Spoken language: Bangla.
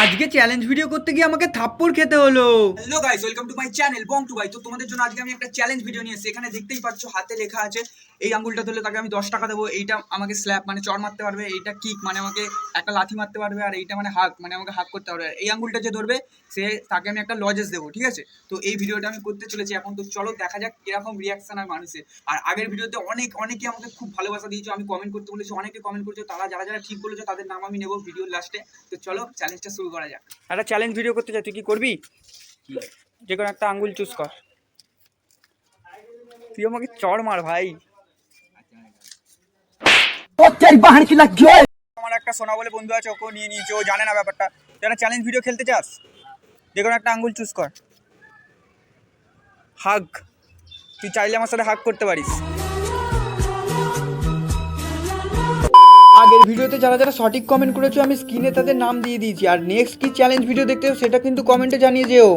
আজকে চ্যালেঞ্জ ভিডিও করতে গিয়ে আমাকে থাপ্পড় খেতে হলো। Hello guys, welcome to my channel Bong টু ভাই। তো তোমাদের জন্য আজকে আমি একটা চ্যালেঞ্জ ভিডিও নিয়ে এসেছি। এখানে দেখতেই পাচ্ছ হাতে লেখা আছে এই আঙ্গুলটা ধরলে তাকে আমি 10 টাকা দেবো, এইটা আমাকে স্ল্যাপ মানে চড় মারতে পারবে, এইটা কিক মানে আমাকে একটা লাথি মারতে পারবে, আর এইটা মানে হাগ মানে আমাকে হাগ করতে পারবে। এই আঙ্গুলটা যে ধরবে সে তাকে আমি একটা লজেস দেবো, ঠিক আছে? তো এই ভিডিওটা আমি করতে চলেছি এখন। তো চলো দেখা যাক কিরকম রিয়াকশন হয় মানুষের। আর আগের ভিডিওতে অনেকে আমাকে খুব ভালোবাসা দিয়েছো, আমি কমেন্ট করতে বলেছি, অনেকে কমেন্ট করছো, তারা যারা যারা ঠিক বলেছো তাদের নাম আমি নেবো ভিডিওর লাস্টে। তো চলো চ্যালেঞ্জটা শুরু করা যাক। একটা চ্যালেঞ্জ ভিডিও করতে চাই, তুই কি করবি? যে কোনো একটা আঙ্গুল চুজ কর, তুই আমাকে চড় মার ভাই। আমার একটা সোনা বলে বন্ধু আছে, ওকেও নিয়ে নিয়েছে, ও জানে না ব্যাপারটা। তুই একটা চ্যালেঞ্জ ভিডিও খেলতে চাস, যে কোনো একটা আঙ্গুল চুজ কর। হাগ, তুই চাইলে আমার সাথে হাগ করতে পারিস। আগের ভিডিওতে যারা যারা সঠিক কমেন্ট করেছো আমি স্ক্রিনে তাদের নাম দিয়ে দিয়েছি, আর নেক্সট কি চ্যালেঞ্জ ভিডিও দেখতে সেটা কিন্তু কমেন্টে জানিয়ে যেও।